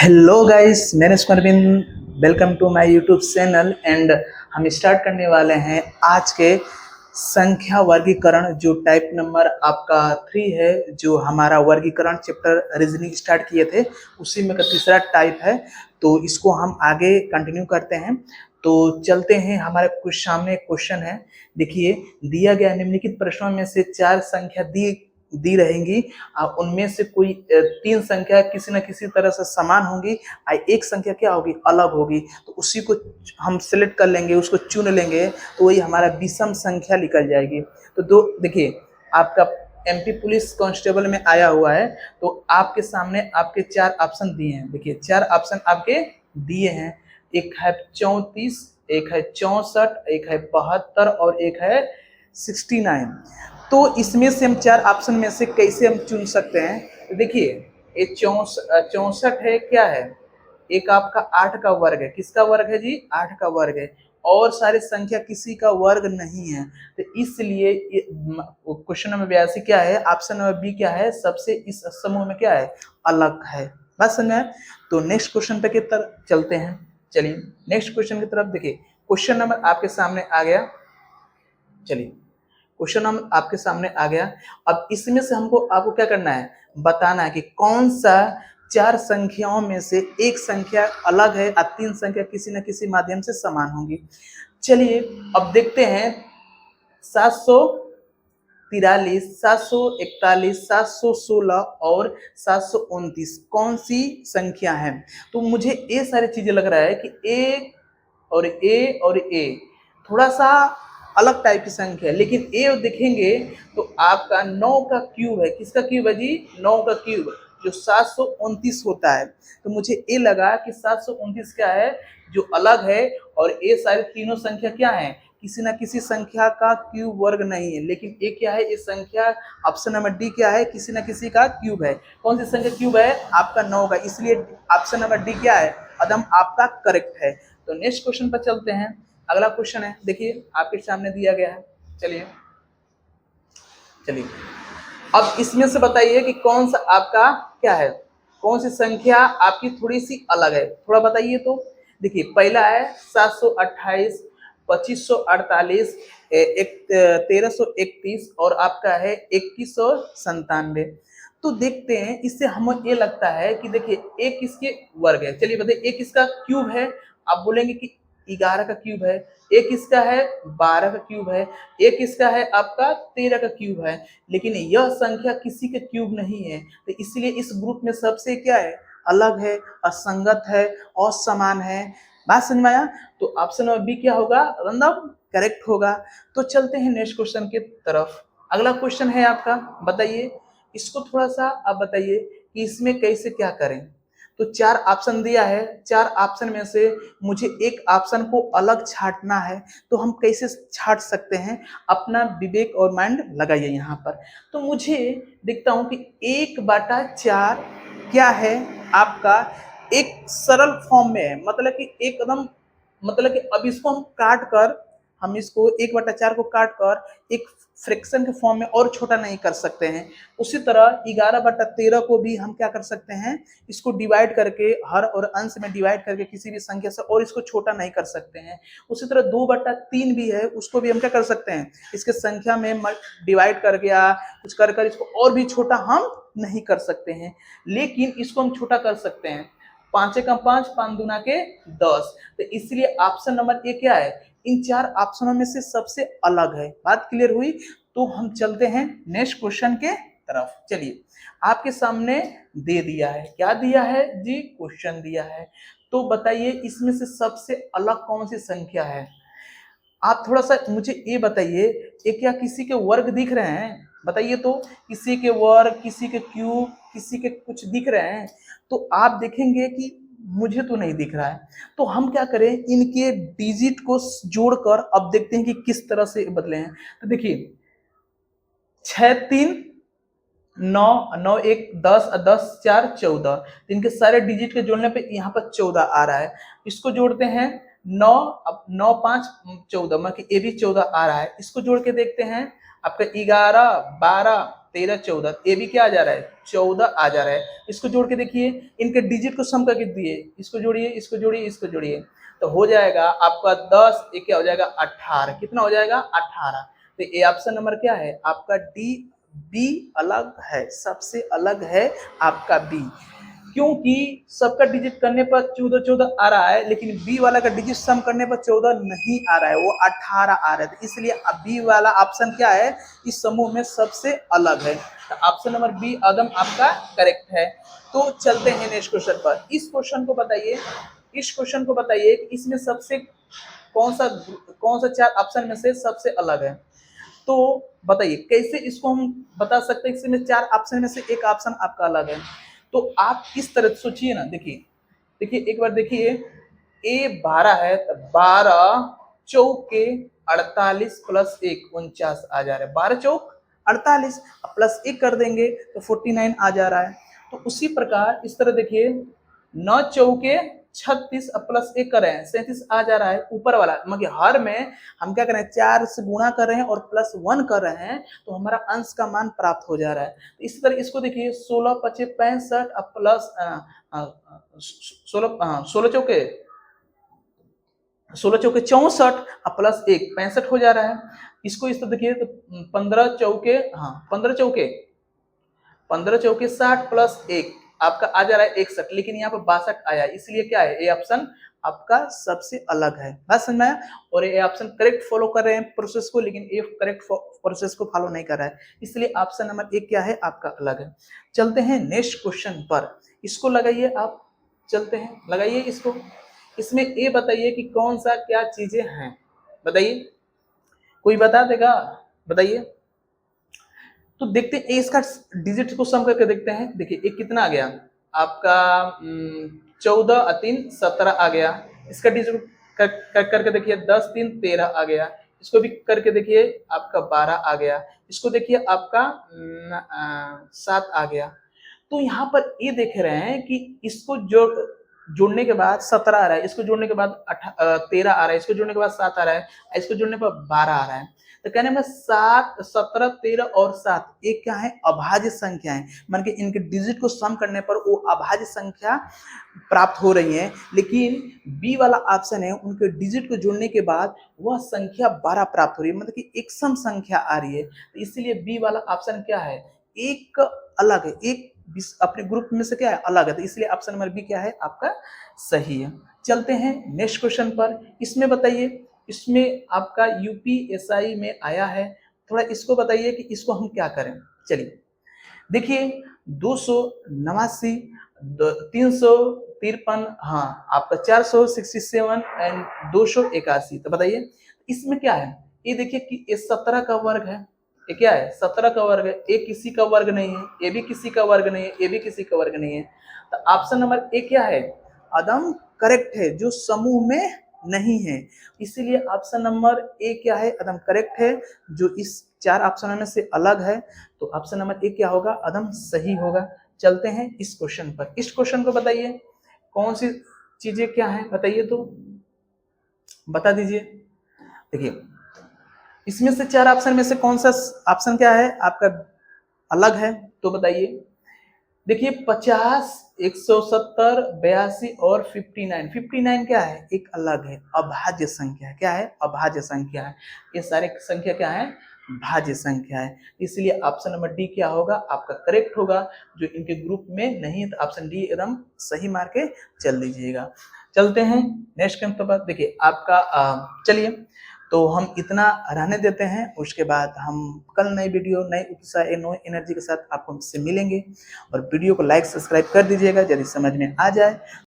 Hello guys, मैंने Arvind. Welcome to my YouTube channel and हम start करने वाले हैं आज के संख्या वर्गीकरण, जो टाइप नंबर आपका 3 है। जो हमारा वर्गीकरण चैप्टर रीजनिंग स्टार्ट किए थे उसी में का तीसरा टाइप है, तो इसको हम आगे कंटिन्यू करते हैं। तो चलते हैं, हमारे कुछ सामने क्वेश्चन है। देखिए, दिया गया निम्नलिखित प्रश्नों में से 4 संख्या दी रहेंगी। उनमें से कोई 3 संख्या किसी न किसी तरह से समान होंगी, एक संख्या क्या होगी, अलग होगी। तो उसी को हम सिलेक्ट कर लेंगे, उसको चुन लेंगे, तो वही हमारा विषम संख्या निकल जाएगी। तो दो देखिए, आपका एमपी पुलिस कांस्टेबल में आया हुआ है, तो आपके सामने आपके 4 ऑप्शन दिए हैं। देखिए, 4 ऑप्शन आपके दिए हैं। एक है 34, एक है 64, एक है 72 और एक है 69। तो इसमें से हम 4 ऑप्शन में से कैसे हम चुन सकते हैं? तो देखिए, ये 64 है, क्या है, एक आपका 8 का वर्ग है। किसका वर्ग है जी? 8 का वर्ग है। और सारी संख्या किसी का वर्ग नहीं है, तो इसलिए क्वेश्चन नंबर 82 क्या है, ऑप्शन नंबर बी क्या है, सबसे इस समूह में क्या है, अलग है। बात समझ में? तो नेक्स्ट क्वेश्चन पे की तरफ चलते हैं। चलिए नेक्स्ट क्वेश्चन की तरफ। देखिए, क्वेश्चन नंबर आपके सामने आ गया। चलिए, क्वेश्चन हम आपके सामने आ गया। अब इसमें से आपको क्या करना है, बताना है कि कौन सा 4 संख्याओं में से एक संख्या अलग है और 3 संख्या किसी न किसी माध्यम से समान होंगी। चलिए अब देखते हैं। 743, 741, 716 और 729 कौन सी संख्या है? तो मुझे ये सारी चीजें लग रहा है कि ए थोड़ा सा अलग टाइप की संख्या है, लेकिन ए देखेंगे तो आपका 9 का क्यूब है। किसका क्यूब है जी? 9 का क्यूब, जो 729 होता है। तो मुझे ये लगा कि 729 क्या है, जो अलग है, और ये सारे तीनों संख्या क्या है, किसी ना किसी संख्या का क्यूब वर्ग नहीं है। लेकिन ये क्या है, ये संख्या ऑप्शन नंबर डी क्या है, किसी ना किसी का क्यूब है। कौन सी संख्या क्यूब है? आपका 9 का, इसलिए ऑप्शन नंबर डी क्या है, कदम आपका करेक्ट है। तो नेक्स्ट क्वेश्चन पर चलते हैं। अगला क्वेश्चन है, देखिए आपके सामने दिया गया है। चलिए चलिए, अब इसमें से बताइए कि कौन सा आपका क्या है, कौन सी संख्या आपकी थोड़ी सी अलग है, थोड़ा बताइए। तो देखिए, पहला है 728, 2548, 1331 और आपका है 2197। तो देखते हैं, इससे हमें ये लगता है कि देखिए, एक किसके वर्ग है। चलिए बताइए, एक किसका क्यूब है? आप बोलेंगे कि 11 का क्यूब है। एक किसका है? 12 का क्यूब है। एक किसका है? आपका 13 का क्यूब है। लेकिन यह संख्या किसी के क्यूब नहीं है, तो इसलिए इस ग्रुप में सबसे क्या है, अलग है, असंगत है, असमान है। बात समझ में आया? तो ऑप्शन नंबर बी क्या होगा, मतलब करेक्ट होगा। तो चलते हैं नेक्स्ट क्वेश्चन की तरफ। अगला क्वेश्चन है आपका, बताइए इसको थोड़ा सा आप बताइए कि इसमें कैसे क्या करें। तो 4 ऑप्शन दिया है, 4 ऑप्शन में से मुझे एक ऑप्शन को अलग छांटना है। तो हम कैसे छांट सकते हैं? अपना विवेक और माइंड लगाइए यहाँ पर। तो मुझे दिखता हूँ कि 1/4 क्या है आपका, एक सरल फॉर्म में है, मतलब कि एकदम, मतलब कि अब इसको हम इसको 1/4 को काट कर एक फ्रैक्शन के फॉर्म में और छोटा नहीं कर सकते हैं। उसी तरह 11/13 को भी हम क्या कर सकते हैं, इसको डिवाइड करके, हर और अंश में डिवाइड करके किसी भी संख्या से और इसको छोटा नहीं कर सकते हैं। उसी तरह 2/3 भी है, उसको भी हम क्या कर सकते हैं, इसके संख्या में डिवाइड करके या कुछ कर कर इसको और भी छोटा हम नहीं कर सकते हैं। लेकिन इसको हम छोटा कर सकते हैं। 5 का 5, 5 दूना के 10। तो इसलिए ऑप्शन नंबर ए क्या है, इन 4 ऑप्शनों में से सबसे अलग है। बात क्लियर हुई? तो हम चलते हैं नेक्स्ट क्वेश्चन के तरफ। चलिए, आपके सामने दे दिया है, क्या दिया है जी, क्वेश्चन दिया है। तो बताइए इसमें से सबसे अलग कौन सी संख्या है? आप थोड़ा सा मुझे ये बताइए, ये क्या किसी के वर्ग दिख रहे हैं? बताइए तो, किसी के वर्ग, किसी के क्यूब, किसी के कुछ दिख रहे हैं? तो आप देखेंगे कि मुझे तो नहीं दिख रहा है। तो हम क्या करें, इनके डिजिट को जोड़कर अब देखते हैं कि किस तरह से बदले हैं। तो देखिए, 6 3 9, 9 1 10, 10 4 14, इनके सारे डिजिट के जोड़ने पे यहाँ पर 14 आ रहा है। इसको जोड़ते हैं 9, अब 9 5 14, मतलब ये भी 14 आ रहा है। इसको जोड़ के देखते हैं, आपका 11 12 13 14, ए भी क्या आ जा रहा है 14 आ जा रहा है। इसको जोड़ के देखिए, इनके डिजिट को सम करके दिए, इसको जोड़िए, इसको जोड़िए, इसको जोड़िए, तो हो जाएगा आपका 10, ये क्या हो जाएगा 18। कितना हो जाएगा 18। तो ये ऑप्शन नंबर क्या है आपका डी, बी अलग है, सबसे अलग है आपका बी, क्योंकि सबका डिजिट करने पर 14 14 आ रहा है, लेकिन बी वाला का डिजिट सम करने पर 14 नहीं आ रहा है, वो 18 आ रहा है। तो इसलिए बी वाला ऑप्शन क्या है इस समूह में सबसे अलग है। तो ऑप्शन नंबर बी आदम आपका करेक्ट है। तो चलते हैं नेक्स्ट क्वेश्चन पर। इस क्वेश्चन को बताइए, इस क्वेश्चन को बताइए कि इसमें सबसे कौन सा 4 ऑप्शन में से सबसे अलग है। तो बताइए कैसे इसको हम बता सकते हैं इसमें 4 ऑप्शन में से एक ऑप्शन आपका अलग है। तो आप इस तरह सोचिए ना, देखिए देखिए एक बार देखिए, ए 12 है तो 12 चौके 48 प्लस 1 49 आ जा रहा है। 12 चौक 48 प्लस 1 कर देंगे तो 49 आ जा रहा है। तो उसी प्रकार इस तरह देखिए, 9 चौके 36 प्लस 1 कर रहे हैं 37 आ जा रहा है ऊपर वाला, मगर हर में हम क्या कर रहे हैं 4 से गुणा कर रहे हैं और प्लस 1 कर रहे हैं, तो हमारा अंश का मान प्राप्त हो जा रहा है। तो इसी तरह इसको देखिए, 16 25 65 प्लस 16 चौके 64 प्लस 1 65 हो जा रहा है। इसको इस तरह देखिए तो 15 चौके 60 प्लस 1 आपका आ जा रहा है 61, लेकिन यहाँ पर 62 आया, इसलिए क्या है ये ऑप्शन आपका सबसे अलग है। बात समझ में आया? और ये ऑप्शन करेक्ट फॉलो कर रहे हैं प्रोसेस को, लेकिन ये करेक्ट प्रोसेस को फॉलो नहीं कर रहा है, इसलिए ऑप्शन नंबर 1 क्या है आपका अलग है। चलते हैं नेक्स्ट क्वेश्चन पर, इसको लगाइए आप, चलते हैं लगाइए इसको। इसमें ये बताइए कि कौन सा क्या चीजें हैं, बताइए कोई बता देगा, बताइए। तो देखते हैं इसका डिजिट को सम करके देखते हैं। देखिए एक कितना आ गया आपका 14 3 17 आ गया। इसका डिजिट करके देखिए 10 3 13 आ गया। इसको भी करके देखिए आपका 12 आ गया। इसको देखिए आपका 7 आ गया। तो यहाँ पर ये देख रहे हैं कि इसको जोड़ने के बाद 17 आ रहा है, इसको जोड़ने के बाद 13 आ रहा है, इसको जोड़ने के बाद 7 आ रहा है, इसको जोड़ने पर 12 आ रहा है। तो कहने में 7 17 13 और 7 एक क्या है अभाज्य संख्या है, मान के इनके डिजिट को सम करने पर वो अभाज्य संख्या प्राप्त हो रही है। लेकिन बी वाला ऑप्शन है उनके डिजिट को जोड़ने के बाद वह संख्या 12 प्राप्त हो रही है, मतलब कि एक सम संख्या आ रही है। तो इसलिए बी वाला ऑप्शन क्या है एक अलग है, एक अपने ग्रुप में से क्या है अलग है। तो इसलिए ऑप्शन नंबर बी क्या है आपका सही है। चलते हैं नेक्स्ट क्वेश्चन पर। इसमें बताइए, इसमें आपका यूपीएसआई में आया है, थोड़ा इसको बताइए कि इसको हम क्या करें। चलिए देखिए 289 353, हाँ आपका 467 एंड 281। तो बताइए इसमें क्या है, ये देखिए कि ये 17 का वर्ग है, ये क्या है 17 का वर्ग है, ये किसी का वर्ग नहीं है, ये भी किसी का वर्ग नहीं है, ये भी किसी का वर्ग नहीं है। तो ऑप्शन नंबर ए क्या है आदम करेक्ट है, जो समूह में नहीं है। इसीलिए ऑप्शन नंबर ए क्या है आदम करेक्ट है, जो इस 4 ऑप्शनों में से अलग है। तो ऑप्शन नंबर ए क्या होगा आदम सही होगा। चलते हैं इस क्वेश्चन पर। इस क्वेश्चन को बताइए कौन सी चीजें क्या है, बताइए तो बता दीजिए। देखिए इसमें से 4 ऑप्शन में से कौन सा ऑप्शन क्या है आपका अलग है, तो बताइए। देखिए 50 170 82 और 59 क्या है एक अलग है, अभाज्य संख्या है। क्या है अभाज्य संख्या है, ये सारे संख्या क्या है भाज्य संख्या है। इसलिए ऑप्शन नंबर डी क्या होगा आपका करेक्ट होगा, जो इनके ग्रुप में नहीं है। तो ऑप्शन डी एकदम सही मार के चल दीजिएगा। चलते हैं नेक्स्ट क्वेश्चन पर। देखिए आपका चलिए तो हम इतना रहने देते हैं, उसके बाद हम कल नई वीडियो नई उत्साह नई एनर्जी के साथ आपको हमसे मिलेंगे। और वीडियो को लाइक सब्सक्राइब कर दीजिएगा यदि समझ में आ जाए।